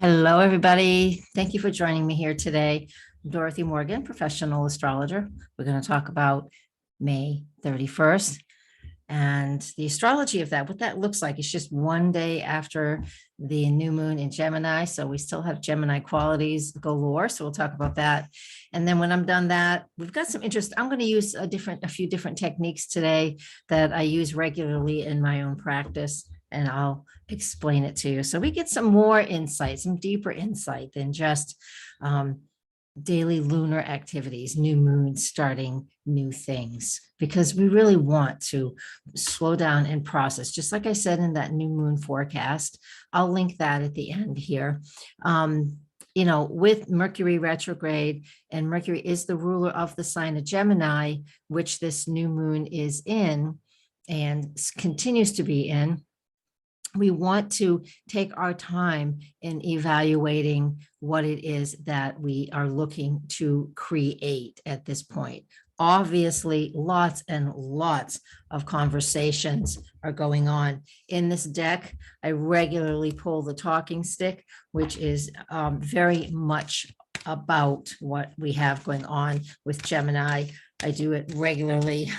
Hello, everybody. Thank you for joining me here today. I'm Dorothy Morgan, professional astrologer. We're going to talk about May 31st and the astrology of that, what that looks like. It's just one day after the new moon in Gemini. So we still have Gemini qualities galore. So we'll talk about that. And then when I'm done that, we've got some interest. I'm going to use a few different techniques today that I use regularly in my own practice, and I'll explain it to you. So we get some more insight, some deeper insight than just daily lunar activities, new moons, starting new things, because we really want to slow down and process. Just like I said in that new moon forecast, I'll link that at the end here. With Mercury retrograde, and Mercury is the ruler of the sign of Gemini, which this new moon is in and continues to be in. We want to take our time in evaluating what it is that we are looking to create at this point. Obviously, lots and lots of conversations are going on. In this deck, I regularly pull the talking stick, which is very much about what we have going on with Gemini. I do it regularly.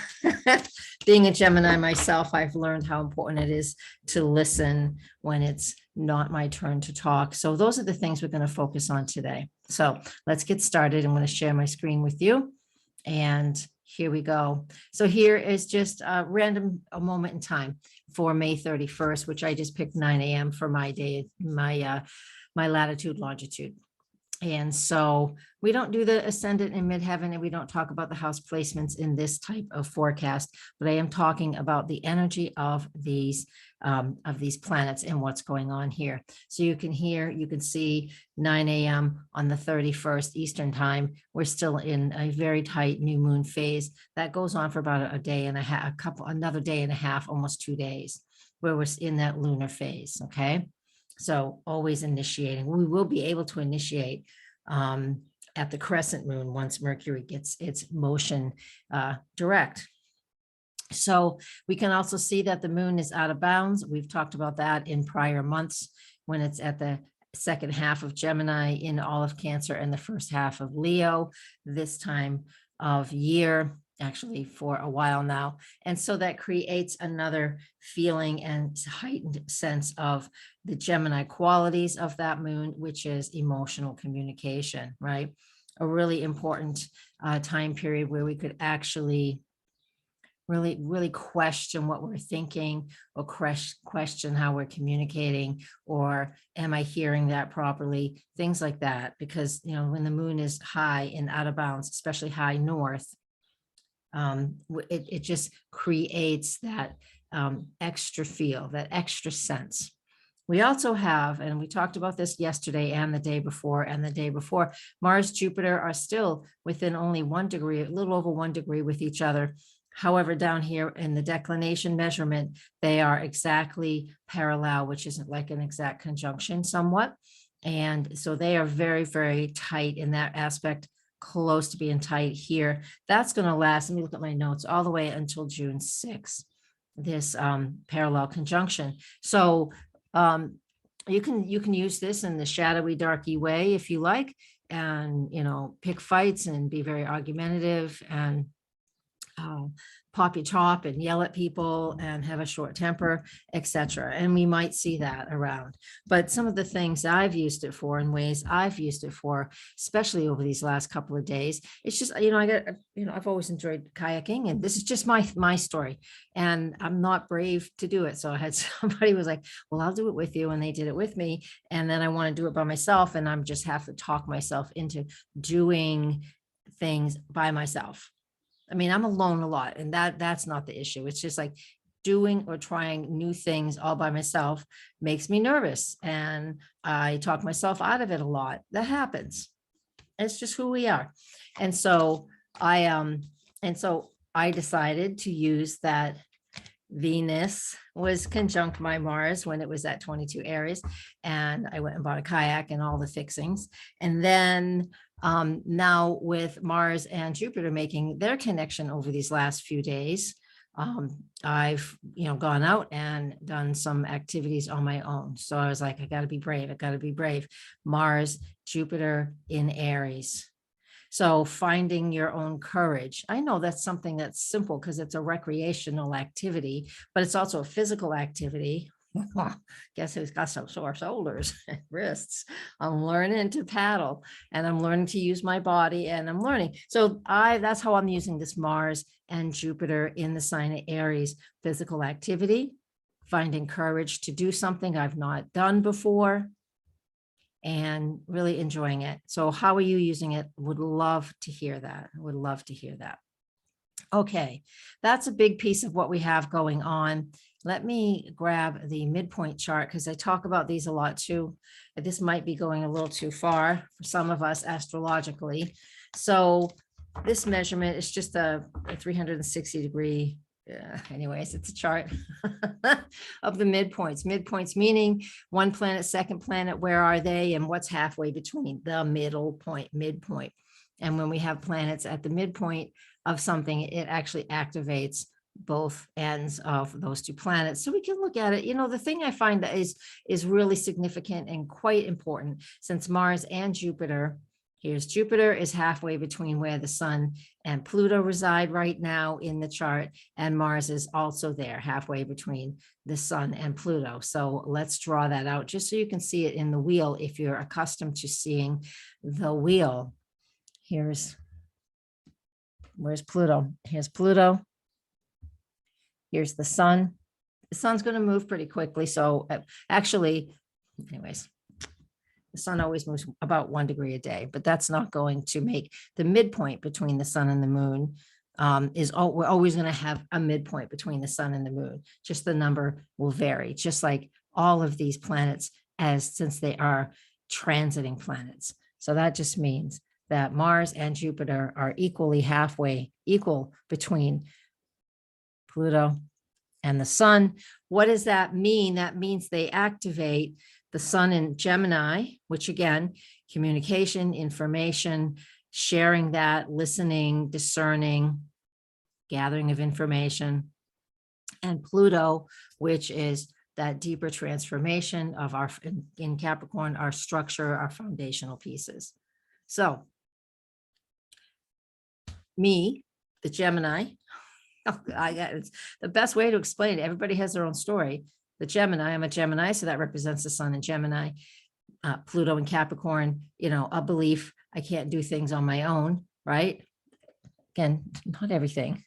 Being a Gemini myself, I've learned how important it is to listen when it's not my turn to talk. So those are the things we're going to focus on today. So let's get started. I'm going to share my screen with you. And here we go. So here is just a moment in time for May 31st, which I just picked 9 a.m. for my day, my latitude, longitude. And so we don't do the ascendant and midheaven, and we don't talk about the house placements in this type of forecast, but I am talking about the energy of these planets and what's going on here. So you can see 9 a.m. on the 31st Eastern time. We're still in a very tight new moon phase that goes on for about a day and a half, another day and a half, almost 2 days, where we're in that lunar phase. Okay. So always initiating. We will be able to initiate at the crescent moon once Mercury gets its motion direct. So we can also see that the moon is out of bounds. We've talked about that in prior months when it's at the second half of Gemini, in all of Cancer, and the first half of Leo this time of year, actually for a while now. And so that creates another feeling and heightened sense of the Gemini qualities of that moon, which is emotional communication, right? A really important time period where we could actually really question what we're thinking, or question how we're communicating, or am I hearing that properly? Things like that, because when the moon is high and out of bounds, especially high north, it just creates that extra feel, that extra sense. We also have, and we talked about this yesterday and the day before, Mars, Jupiter are still within only 1 degree, a little over 1 degree with each other. However, down here in the declination measurement, they are exactly parallel, which isn't like an exact conjunction somewhat. And so they are very, very tight in that aspect, close to being tight here. That's going to last, let me look at my notes, all the way until June 6th, this parallel conjunction. So you can use this in the shadowy, darky way if you like, and pick fights and be very argumentative and pop your top and yell at people and have a short temper, etc. And we might see that around. But some of the things I've used it for, and ways I've used it for, especially over these last couple of days, it's just, I've always enjoyed kayaking, and this is just my story, and I'm not brave to do it. So I had somebody who was like, well, I'll do it with you. And they did it with me. And then I want to do it by myself. And I'm just have to talk myself into doing things by myself. I mean, I'm alone a lot, and that's not the issue. It's just like doing or trying new things all by myself makes me nervous, and I talk myself out of it a lot. That happens. It's just who we are. And so I decided to use that. Venus was conjunct my Mars when it was at 22 Aries, and I went and bought a kayak and all the fixings. And then now with Mars and Jupiter making their connection over these last few days, I've, gone out and done some activities on my own. So I was like, I got to be brave. I got to be brave. Mars, Jupiter in Aries. So finding your own courage. I know that's something that's simple because it's a recreational activity, but it's also a physical activity. Guess who's got some sore shoulders and wrists? I'm learning to paddle and I'm learning to use my body and I'm learning. So that's how I'm using this Mars and Jupiter in the sign of Aries. Physical activity, finding courage to do something I've not done before, and really enjoying it. So how are you using it? Would love to hear that. Would love to hear that. Okay, that's a big piece of what we have going on. Let me grab the midpoint chart because I talk about these a lot too. This might be going a little too far for some of us astrologically. So this measurement is just a 360-degree. Anyways, it's a chart of the midpoints. Midpoints meaning one planet, second planet, where are they, and what's halfway between the middle point, midpoint. And when we have planets at the midpoint of something, it actually activates both ends of those two planets. So we can look at it. The thing I find that is really significant and quite important, since Mars and Jupiter, here's Jupiter, is halfway between where the Sun and Pluto reside right now in the chart, and Mars is also there halfway between the Sun and Pluto. So let's draw that out just so you can see it in the wheel if you're accustomed to seeing the wheel. Where's Pluto? Here's Pluto. Here's the Sun. The Sun's going to move pretty quickly. So actually, anyways, the Sun always moves about 1 degree a day, but that's not going to make the midpoint between the Sun and the Moon. We're always going to have a midpoint between the Sun and the Moon. Just the number will vary, just like all of these planets, since they are transiting planets. So that just means that Mars and Jupiter are equal between Pluto and the Sun. What does that mean? That means they activate the Sun in Gemini, which again, communication, information, sharing that, listening, discerning, gathering of information, and Pluto, which is that deeper transformation of in Capricorn, our structure, our foundational pieces. So me, the Gemini, it's the best way to explain it. Everybody has their own story. The Gemini, I'm a Gemini, so that represents the Sun in Gemini. Pluto in Capricorn, a belief I can't do things on my own, right? Again, not everything,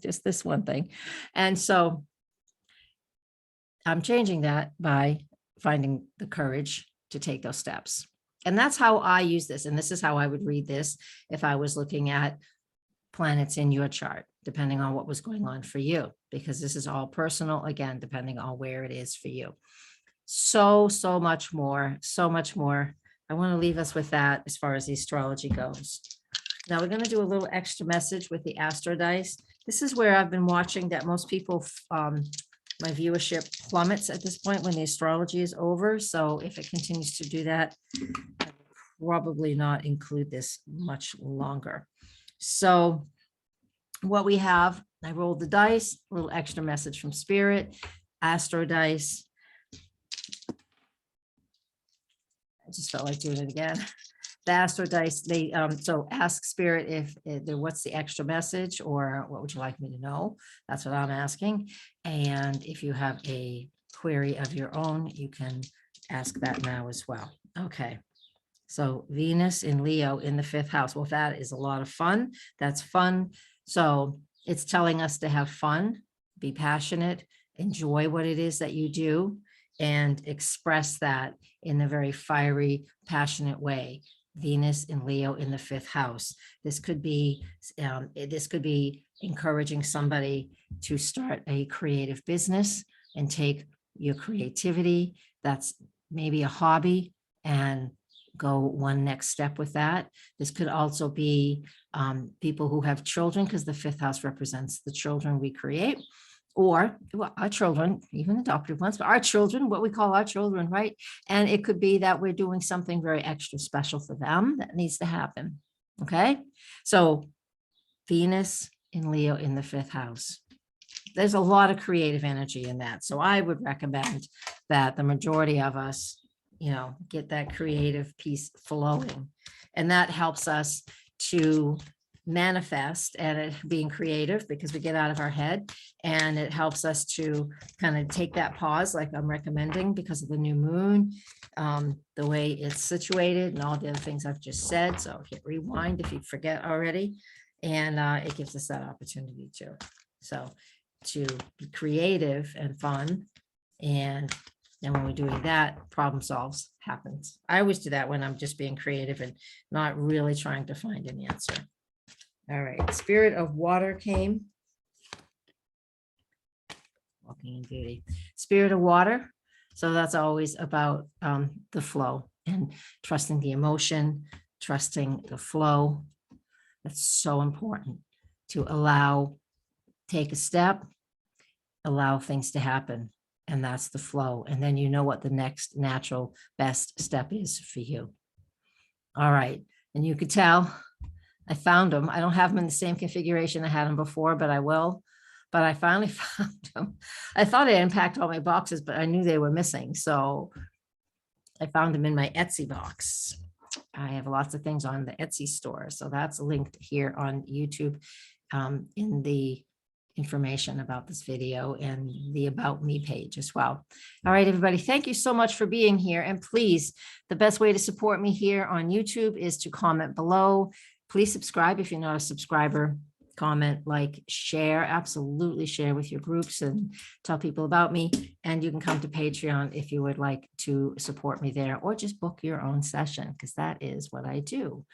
just this one thing. And so I'm changing that by finding the courage to take those steps. And that's how I use this. And this is how I would read this if I was looking at planets in your chart, depending on what was going on for you, because this is all personal, again, depending on where it is for you. So much more, so much more. I want to leave us with that as far as the astrology goes. Now we're going to do a little extra message with the Astrodice. This is where I've been watching that most people, my viewership plummets at this point when the astrology is over. So if it continues to do that, I will probably not include this much longer. So what we have, I rolled the dice, a little extra message from Spirit, Astrodice. I just felt like doing it again. The Astrodice, they so ask Spirit if what's the extra message, or what would you like me to know? That's what I'm asking. And if you have a query of your own, you can ask that now as well. Okay. So Venus in Leo in the 5th house. Well, that is a lot of fun. That's fun. So it's telling us to have fun, be passionate, enjoy what it is that you do, and express that in a very fiery, passionate way. Venus in Leo in the 5th house. This could be encouraging somebody to start a creative business and take your creativity, that's maybe a hobby, and go one next step with that. This could also be people who have children, because the 5th house represents the children we create, or our children, even adopted ones, but our children, what we call our children, right? And it could be that we're doing something very extra special for them that needs to happen. Okay, so Venus in Leo in the 5th house. there's a lot of creative energy in that. So I would recommend that the majority of us, get that creative piece flowing. And that helps us to manifest and it being creative because we get out of our head, and it helps us to kind of take that pause like I'm recommending because of the new moon, the way it's situated and all the other things I've just said. So hit rewind if you forget already, and it gives us that opportunity too. So to be creative and fun, and then when we're doing that, problem solves happens. I always do that when I'm just being creative and not really trying to find an answer. All right, Spirit of Water came. Walking in Beauty. Spirit of Water. So that's always about the flow and trusting the emotion, trusting the flow. That's so important to take a step, allow things to happen. And that's the flow. And then you know what the next natural best step is for you. All right. And you could tell I found them. I don't have them in the same configuration I had them before, but I will. But I finally found them. I thought I unpacked all my boxes, but I knew they were missing. So I found them in my Etsy box. I have lots of things on the Etsy store. So that's linked here on YouTube in the information about this video and the About Me page as well. All right, everybody, thank you so much for being here. And please, the best way to support me here on YouTube is to comment below. Please subscribe if you're not a subscriber. Comment, like, share, absolutely share with your groups and tell people about me. And you can come to Patreon if you would like to support me there, or just book your own session, because that is what I do.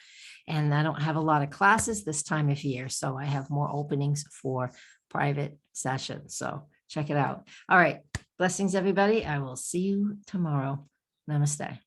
And I don't have a lot of classes this time of year, so I have more openings for private sessions. So check it out. All right. Blessings, everybody. I will see you tomorrow. Namaste.